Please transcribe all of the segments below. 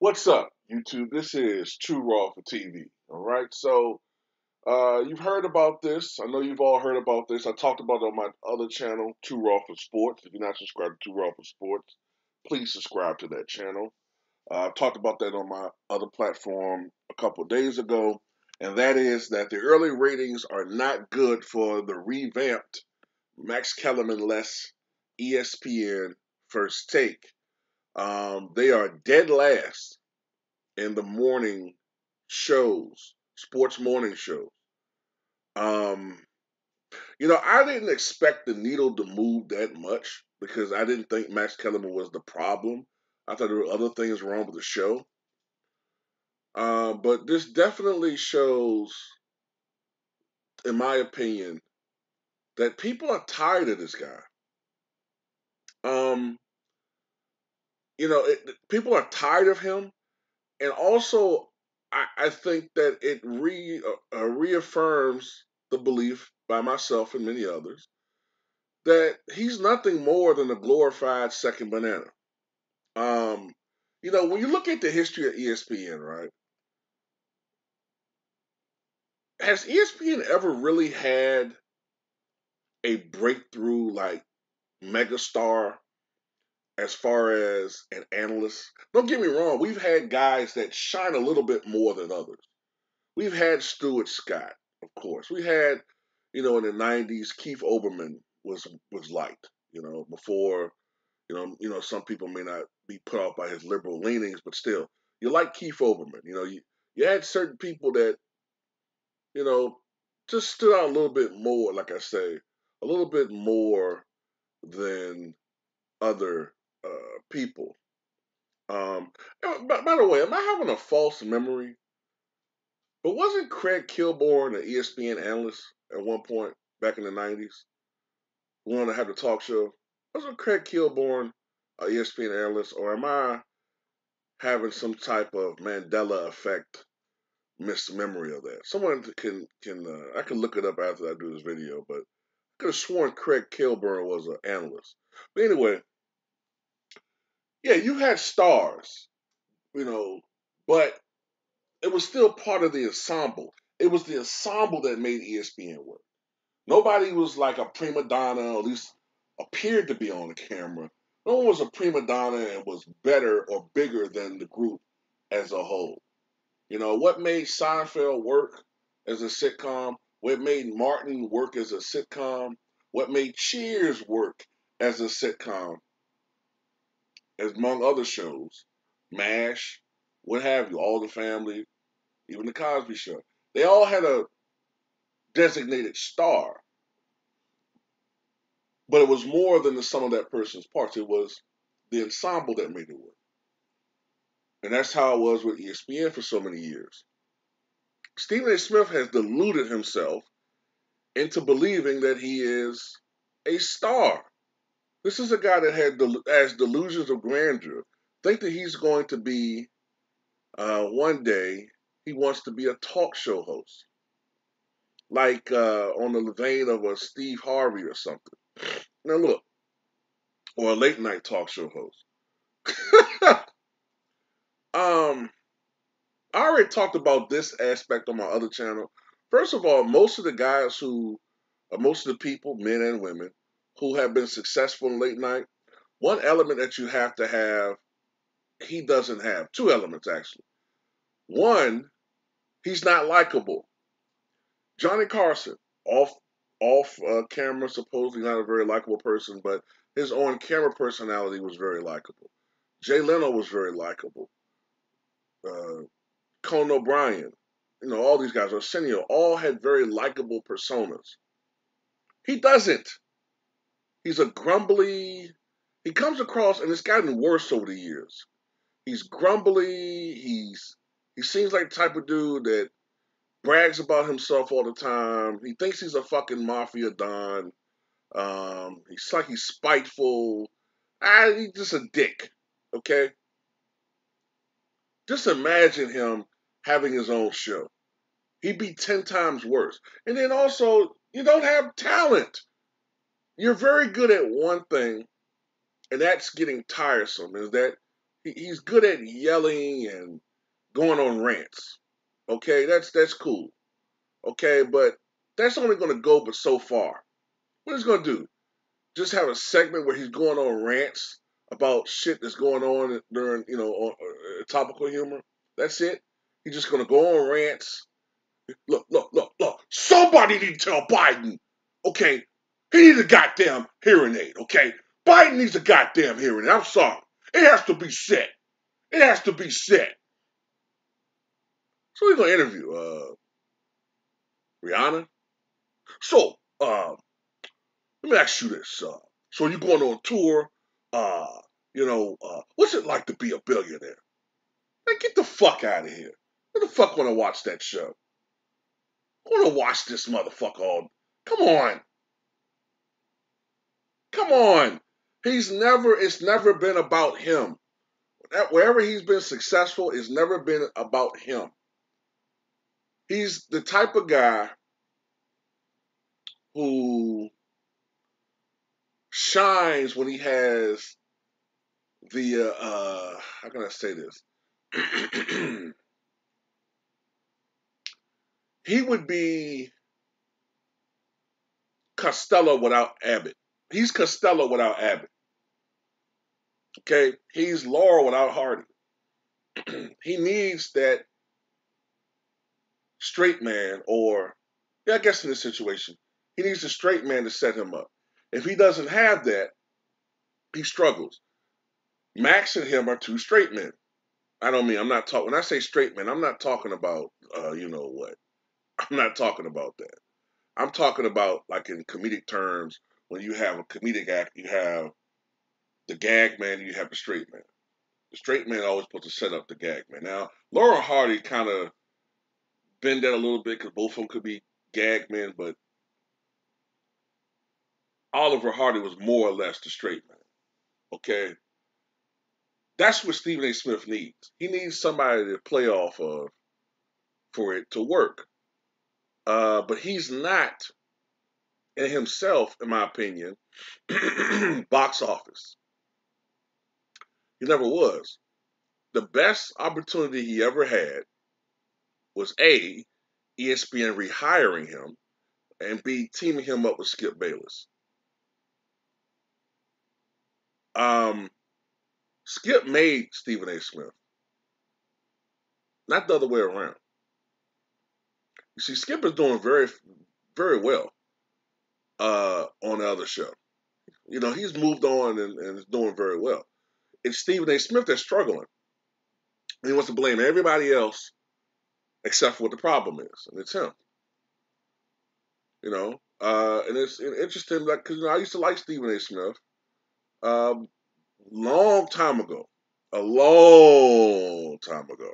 What's up, YouTube? This is True Raw for TV. All right, so you've heard about this. I know you've all heard about this. I talked about it on my other channel, True Raw for Sports. If you're not subscribed to True Raw for Sports, please subscribe to that channel. I talked about that on my other platform a couple of days ago, and that is that the early ratings are not good for the revamped Max Kellerman less ESPN First Take. They are dead last in the morning shows, sports morning shows. Um, I didn't expect the needle to move that much because I didn't think Max Kellerman was the problem. I thought there were other things wrong with the show. But this definitely shows, in my opinion, that people are tired of this guy. Um, People are tired of him, and also I think that it reaffirms the belief by myself and many others that he's nothing more than a glorified second banana. Um, when you look at the history of ESPN, right? Has ESPN ever really had a breakthrough like megastar as far as an analyst? Don't get me wrong, we've had guys that shine a little bit more than others. We've had Stuart Scott, of course. We had, in the '90s, Keith Olbermann was liked. Before, some people may not be put off by his liberal leanings, but still, you like Keith Olbermann. You had certain people that, you know, just stood out a little bit more. Like I say, a little bit more than other people. By the way, am I having a false memory? But wasn't Craig Kilborn an ESPN analyst at one point back in the '90s? The one that had the talk show. Wasn't Craig Kilborn an ESPN analyst, or am I having some type of Mandela effect mismemory of that? Someone can I can look it up after I do this video, but I could have sworn Craig Kilborn was an analyst. But anyway, yeah, you had stars, you know, but it was still part of the ensemble. It was the ensemble that made ESPN work. Nobody was like a prima donna, or at least appeared to be on the camera. No one was a prima donna and was better or bigger than the group as a whole. What made Seinfeld work as a sitcom? What made Martin work as a sitcom? What made Cheers work as a sitcom, as among other shows? MASH, what have you, All the Family, even The Cosby Show. They all had a designated star, but it was more than the sum of that person's parts. It was the ensemble that made it work. And that's how it was with ESPN for so many years. Stephen A. Smith has deluded himself into believing that he is a star. This is a guy that has delusions of grandeur. Think that he's going to be, one day, he wants to be a talk show host, like on the vein of a Steve Harvey or something. Now look, or a late night talk show host. um, I already talked about this aspect on my other channel. First of all, most of the people, men and women, who have been successful in late night, one element that you have to have, he doesn't have. Two elements, actually. One, he's not likable. Johnny Carson, off camera, supposedly not a very likable person, but his on camera personality was very likable. Jay Leno was very likable. Uh, Conan O'Brien, all these guys, Arsenio, all had very likable personas. He doesn't. He's a grumbly. He comes across, and it's gotten worse over the years. He's grumbly. He seems like the type of dude that brags about himself all the time. He thinks he's a fucking mafia don. He's spiteful. He's just a dick. Okay, just imagine him having his own show. He'd be 10 times worse. And then also, you don't have talent. You're very good at one thing, and that's getting tiresome, is that He's good at yelling and going on rants. Okay, that's cool. Okay, but that's only going to go but so far. What he's going to do? Just have a segment where he's going on rants about shit that's going on during, topical humor. That's it. He's just going to go on rants. Look. Somebody need to tell Biden, okay, he needs a goddamn hearing aid, okay? Biden needs a goddamn hearing aid. I'm sorry. It has to be said. It has to be said. So we're going to interview Rihanna. So, let me ask you this. So you're going on tour. Uh, what's it like to be a billionaire? Man, get the fuck out of here. Who the fuck want to watch that show? Who want to watch this motherfucker all? Come on. Come on. It's never been about him. Wherever he's been successful, it's never been about him. He's the type of guy who shines when he has the, how can I say this? He would be Costello without Abbott. He's Costello without Abbott. Okay? He's Laurel without Hardy. He needs that straight man, or, yeah, I guess in this situation, he needs a straight man to set him up. If he doesn't have that, he struggles. Max and him are two straight men. I'm not talking, when I say straight men, I'm not talking about, you know what. I'm not talking about that. I'm talking about, like, in comedic terms, when you have a comedic act, you have the gag man and you have the straight man. The straight man always supposed to set up the gag man. Now, Laurel Hardy kind of bend that a little bit because both of them could be gag men, but Oliver Hardy was more or less the straight man. Okay? That's what Stephen A. Smith needs. He needs somebody to play off of for it to work. But he's not, in himself, in my opinion, box office. He never was. The best opportunity he ever had was A, ESPN rehiring him, and B, teaming him up with Skip Bayless. Skip made Stephen A. Smith, not the other way around. You see, Skip is doing very, very well on the other show. You know, he's moved on and is doing very well. It's Stephen A. Smith that's struggling. He wants to blame everybody else except for what the problem is, and it's him. You know, and it's interesting, like, because I used to like Stephen A. Smith um, long time ago, a long time ago.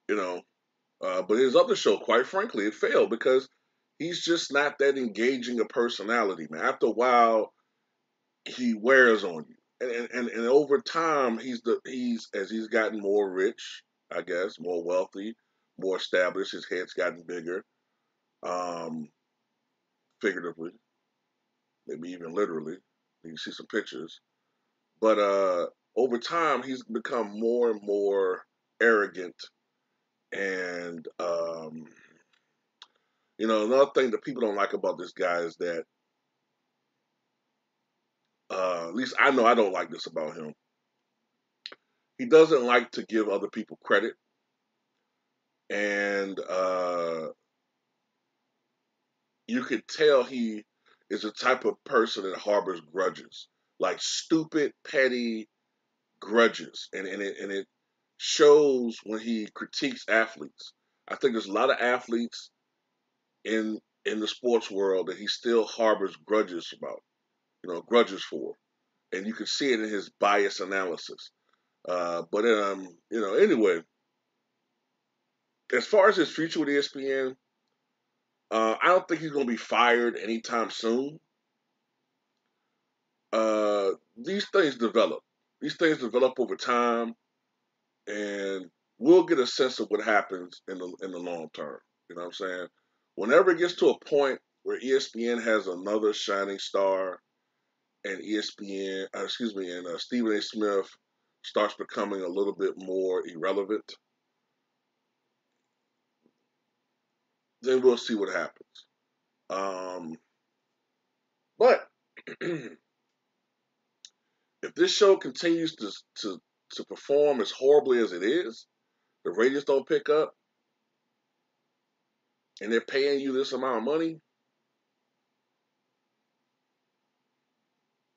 You know, but his other show, quite frankly, it failed because he's just not that engaging a personality, man. After a while, he wears on you, and over time, he's gotten more rich, I guess, more wealthy, more established. His head's gotten bigger, um, figuratively, maybe even literally. You see some pictures, but over time, he's become more and more arrogant, and another thing that people don't like about this guy is that, at least I know I don't like this about him. He doesn't like to give other people credit, and you could tell he is a type of person that harbors grudges, like stupid, petty grudges, and it shows when he critiques athletes. I think there's a lot of athletes in the sports world that he still harbors grudges about, grudges for, and you can see it in his bias analysis. But anyway, as far as his future with ESPN, I don't think he's going to be fired anytime soon. These things develop. These things develop over time, and we'll get a sense of what happens in the long term. You know what I'm saying? Whenever it gets to a point where ESPN has another shining star, and ESPN, and Stephen A. Smith starts becoming a little bit more irrelevant, then we'll see what happens. But if this show continues to perform as horribly as it is, the ratings don't pick up, and they're paying you this amount of money,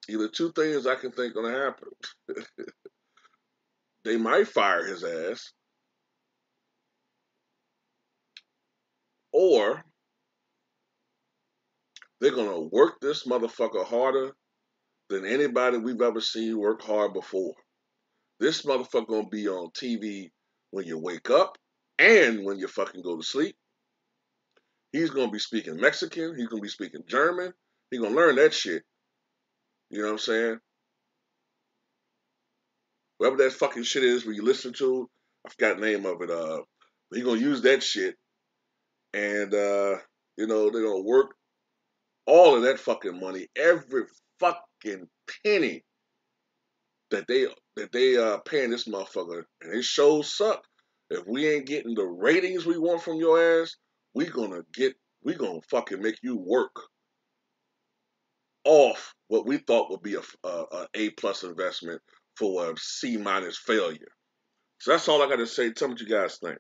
either two things I can think gonna happen. They might fire his ass, or they're gonna work this motherfucker harder than anybody we've ever seen work hard before. This motherfucker gonna be on TV when you wake up and when you fucking go to sleep. He's gonna be speaking Mexican. He's gonna be speaking German. He's gonna learn that shit. You know what I'm saying? Whatever that fucking shit is where you listen to, I forgot the name of it. He's gonna use that shit, and they're gonna work all of that fucking money, every fucking penny that they paying this motherfucker, and his shows suck. If we ain't getting the ratings we want from your ass, we gonna fucking make you work off what we thought would be a plus investment for a C minus failure. So that's all I got to say. Tell me what you guys think.